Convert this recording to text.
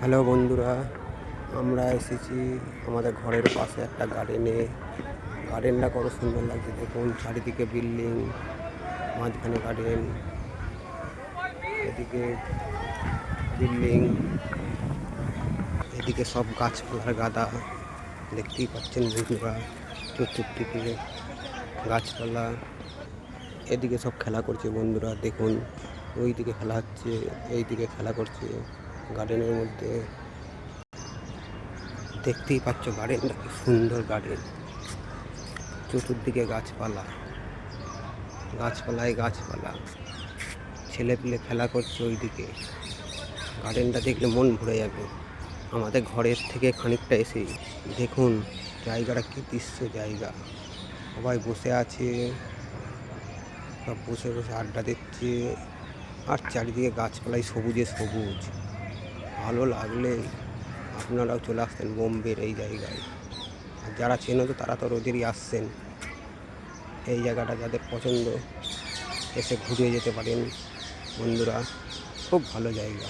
Hello বন্ধুরা, আমরা এসেছি আমাদের ঘরের পাশে একটা গার্ডেনে। গার্ডেনটা কত সুন্দর লাগছে দেখুন, চারিদিকে বিল্ডিং, মাঝখানে গার্ডেন, এদিকে বিল্ডিং, এদিকে সব গাছপালার গাদা দেখতেই পাচ্ছেন বন্ধুরা। চতুর্দিকে গাছপালা, এদিকে সব খেলা করছে বন্ধুরা দেখুন, ওই দিকে খেলা হচ্ছে, এই দিকে খেলা করছে গার্ডেনের মধ্যে। দেখতেই পাচ্ছ গার্ডেনটা কি সুন্দর গার্ডেন, চতুর্দিকে গাছপালা, গাছপালায় গাছপালা, ছেলে পিলে খেলা করছে ওইদিকে। গার্ডেনটা দেখলে মন ভরে যাবে। আমাদের ঘরের থেকে খানিকটা এসে দেখুন জায়গাটা কি দৃশ্য জায়গা। সবাই বসে আছে, সব বসে বসে আড্ডা দিচ্ছে, আর চারিদিকে গাছপালায় সবুজে সবুজ। ভালো লাগলে আপনারাও চলে আসতেন বোম্বের এই জায়গায়। আর যারা চেনো তো তারা তো রোজেরই আসছেন। এই জায়গাটা যাদের পছন্দ এসে ঘুরে যেতে পারেন বন্ধুরা, খুব ভালো জায়গা।